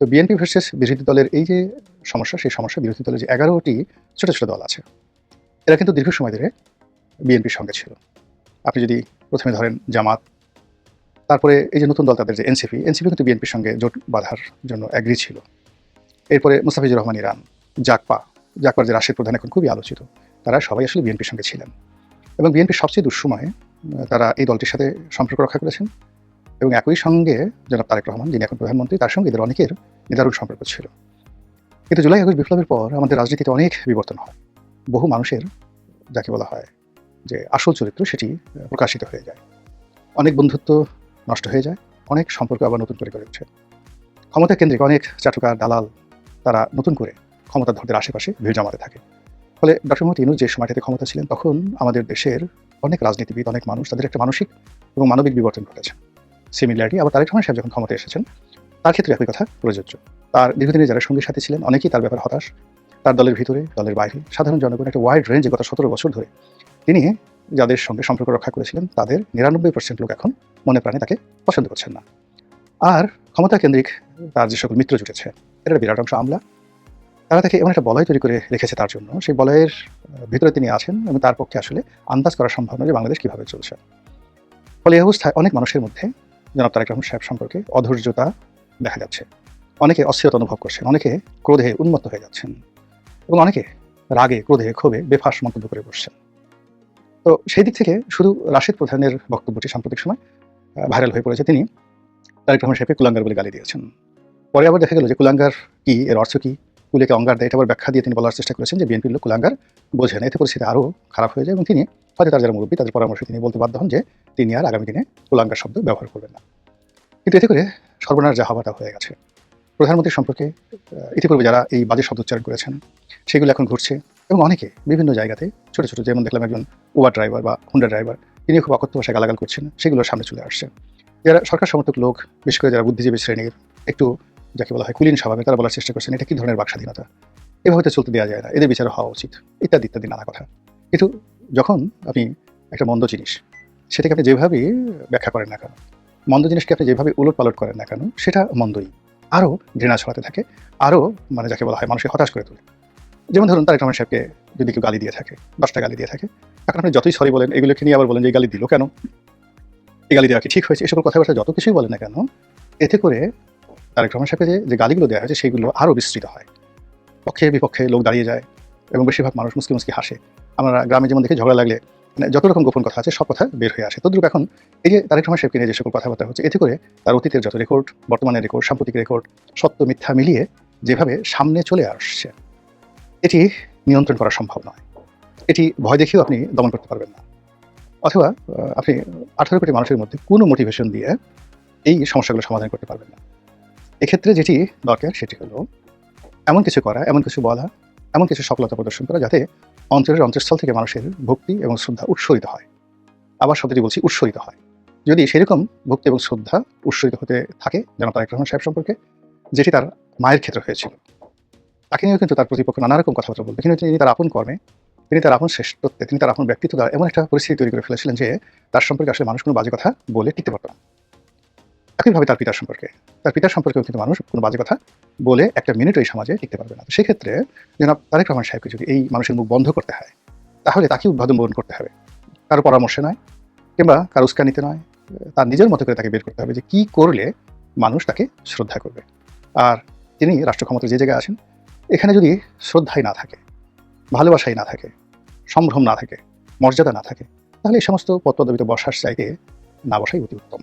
তো BNP versus বিরোধী দলের এই যে সমস্যা, সেই সমস্যা বিরোধী দলের যে ১১টি ছোট, ছোট দল আছে, এরা কিন্তু দীর্ঘ সময় ধরে বিএনপির সঙ্গে ছিল। আপনি যদি ১ম এ ধরেন জামাত, তারপরে এই যে নতুন দল তাদের যে এনসিপি কিন্তু বিএনপির সঙ্গে জোট বাঁধার জন্য এগ্রি ছিল। এরপরে মোস্তাফিজুর রহমান ইরান, জাকপার যে রাশিদ প্রধান এখন খুবই আলোচিত। তারা সবাই আসলে বিএনপির সঙ্গে ছিলেন এবং বিএনপির সবচেয়ে দুঃসময়ে তারা এই দলটির সাথে সম্পর্ক রক্ষা করেছেন এবং একই সঙ্গে জনাব তারেক রহমান, যিনি এখন প্রধানমন্ত্রী, তার সঙ্গে এদের অনেকের নিদারুণ সম্পর্ক ছিল। কিন্তু জুলাই আগস্ট বিপ্লবের পর আমাদের রাজনীতিতে অনেক বিবর্তন হয়। বহু মানুষের যাকে বলা হয় যে আসল চরিত্র, সেটি প্রকাশিত হয়ে যায়। অনেক বন্ধুত্ব নষ্ট হয়ে যায়, অনেক সম্পর্ক আবার নতুন করে গড়ে ওঠে। ক্ষমতা কেন্দ্রিক অনেক চাটুকার, দালাল তারা নতুন করে ক্ষমতাধরদের আশেপাশে ভিড় জমাতে থাকে। ফলে ডক্টর মোহাম্মদ ইউনূস যে সময়টাতে ক্ষমতা ছিলেন, তখন আমাদের দেশের অনেক রাজনীতিবিদ, অনেক মানুষ তাদের একটা মানসিক এবং মানবিক বিবর্তন ঘটেছে। সিমিলারিটি আবার তারেক রহমান সাহেব যখন ক্ষমতায় এসেছেন, তার ক্ষেত্রে একই কথা প্রযোজ্য। তার দীর্ঘদিনের যারা সঙ্গী সাথী ছিলেন, অনেকেই তার ব্যাপারে হতাশ। তার দলের ভিতরে, দলের বাইরে সাধারণ জনগণ একটা ওয়াইড রেঞ্জে গত ১৭ বছর ধরে তিনি যাদের সঙ্গে সম্পর্ক রক্ষা করেছিলেন, তাদের ৯৯% লোক এখন মনে প্রাণে তাকে পছন্দ করছেন না। আর ক্ষমতা কেন্দ্রিক তার যে সকল মিত্র জুটেছে, এটার বিরাট অংশ আমলা। তারা তাকে এমন একটা বলয় তৈরি করে রেখেছে তার জন্য, সেই বলয়ের ভিতরে তিনি আছেন এবং তার পক্ষে আসলে আন্দাজ করা সম্ভব নয় যে বাংলাদেশ কীভাবে চলছে। ফলে এই অবস্থায় অনেক মানুষের মধ্যে জনাব তারেক রহমান সাহেব সম্পর্কে অধৈর্যতা দেখা যাচ্ছে। অনেকে অস্থিরতা অনুভব করছেন, অনেকে ক্রোধে উন্মত্ত হয়ে যাচ্ছেন এবং অনেকে রাগে, ক্রোধে, ক্ষোভে বেফাঁস মন্তব্য করে বসছেন। তো সেই দিক থেকে শুধু রাশেদ প্রধানের বক্তব্যটি সাম্প্রতিক সময় ভাইরাল হয়ে পড়েছে। তিনি তারেক রহমান সাহেবকে কুলাঙ্গার বলে গালি দিয়েছেন। পরে আবার দেখা গেল যে কুলাঙ্গার কি, এর অর্থ কি, কুলেকে অঙ্গার দেয়, এটা আবার ব্যাখ্যা দিয়ে তিনি বলার চেষ্টা করেছেন যে বিএনপির লোক কুলাঙ্গার বোঝে না। এতে পরিস্থিতি আরও খারাপ হয়ে যায় এবং তিনি হয়তো তার যারা মুরব্বী, তাদের পরামর্শে তিনি বলতে বাধ্য হন যে তিনি আর আগামী দিনে কুলাঙ্গার শব্দ ব্যবহার করবেন না। কিন্তু এতে করে সর্বনাশ যা হওয়াটা হয়ে গেছে। প্রধানমন্ত্রীর সম্পর্কে ইতিপূর্বে যারা এই বাজে শব্দ উচ্চারণ করেছেন, সেগুলো এখন ঘটছে এবং অনেকে বিভিন্ন জায়গাতে ছোটো ছোটো, যেমন দেখলাম একজন উবার ড্রাইভার বা হুন্ডা ড্রাইভার, তিনি খুব অকথ্য ভাষায় গালাগাল করছেন, সেগুলোর সামনে চলে আসছে। যারা সরকার সমর্থক লোক, বিশেষ করে যারা বুদ্ধিজীবী শ্রেণীর, একটু যাকে বলা হয় কুলীন স্বভাবের, তারা বলার চেষ্টা করছেন এটা কী ধরনের বাক স্বাধীনতা, এভাবে তো চলতে দেওয়া যায় না, এদের বিচার হওয়া উচিত, ইত্যাদি ইত্যাদি নানা কথা। কিন্তু যখন আপনি একটা মন্দ জিনিস, সেটাকে আপনি যেভাবেই ব্যাখ্যা করেন না কেন, মন্দ জিনিসকে আপনি যেভাবে উলটপালট করেন না কেন, সেটা মন্দই, আরও ঘৃণা ছড়াতে থাকে, আরও যাকে বলা হয় মানুষকে হতাশ করে তোলে। যেমন ধরুন তারেক রহমান সাহেবকে যদি কেউ গালি দিয়ে থাকে, 10টা গালি দিয়ে থাকে, এখন আপনি যতই সরি বলেন, এগুলোকে নিয়ে আবার বলেন যে এই গালি দিল কেন, এই গালি দেওয়া কি ঠিক হয়েছে, এসব কথাবার্তা যত কিছুই বলেন না কেন, এতে করে তারেক রহমান সাহেবকে যে গালিগুলো দেওয়া হয়েছে সেগুলো আরও বিস্তৃত হয়। পক্ষে বিপক্ষে লোক দাঁড়িয়ে যায় এবং বেশিরভাগ মানুষ মুসকি মুসকি হাসে। আমরা গ্রামে যেমন দেখি ঝগড়া লাগলে যত রকম গোপন কথা আছে সব কথা বের হয়ে আসে। তদ্রূপ এখন এই যে তারেক রহমান সাহেবকে নিয়ে যে সকল কথাবার্তা হচ্ছে, এতে করে তার অতীতের যত রেকর্ড, বর্তমানের রেকর্ড, সাম্প্রতিক রেকর্ড, সত্য মিথ্যা মিলিয়ে যেভাবে সামনে চলে আসছে, এটি নিয়ন্ত্রণ করা সম্ভব নয়। এটি ভয় দেখিয়েও আপনি দমন করতে পারবেন না। অথবা আপনি 18 কোটি মানুষের মধ্যে কোনো মোটিভেশন দিয়ে এই সমস্যাগুলো সমাধান করতে পারবেন না। এক্ষেত্রে যেটি দরকার সেটি হলো এমন কিছু করা, এমন কিছু বলা, এমন কিছু সফলতা প্রদর্শন করা, যাতে অন্তরের অন্তঃস্থল থেকে মানুষের ভক্তি এবং শ্রদ্ধা উৎসরিত হয়। আবার শব্দটি বলছি, উৎসরিত হয়। যদি সেরকম ভক্তি এবং শ্রদ্ধা উৎসরিত হতে থাকে জনাব তারেক রহমান সাহেব সম্পর্কে, যেটি তার মায়ের ক্ষেত্রে হয়েছিল, তাকে নিয়েও কিন্তু তার প্রতিপক্ষ নানা রকম কথাবার্তা বলতো, কিন্তু তিনি তার আপন কর্মে, তিনি তার আপন শ্রেষ্ঠত্বে, তিনি তার আপন ব্যক্তিত্ব দ্বারা এমন একটা পরিস্থিতি তৈরি করে ফেলেছিলেন যে তার সম্পর্কে আসলে মানুষ কোনো বাজে কথা বলে টিকতে পারত না। একইভাবে তার পিতার সম্পর্কেও কিন্তু মানুষ কোনো বাজে কথা বলে একটা মিনিটও এই সমাজে টিকতে পারবে না। সেক্ষেত্রে জনাব তারেক রহমান সাহেবকে যদি এই মানুষের মুখ বন্ধ করতে হয়, তাহলে তাকে উদ্বোধন করতে হবে, কারো পরামর্শে নয় কিংবা কারো উস্কানিতে নয়, তার নিজের মতো করে তাকে বের করতে হবে যে কী করলে মানুষ তাকে শ্রদ্ধা করবে। আর তিনি রাষ্ট্র ক্ষমতায় যে জায়গায় আছেন, এখানে যদি শ্রদ্ধাই না থাকে, ভালোবাসাই না থাকে, সম্ভ্রম না থাকে, মর্যাদা না থাকে, তাহলে এই সমস্ত পদ পদবিতে বসার চাইতে না বসাই অতি উত্তম।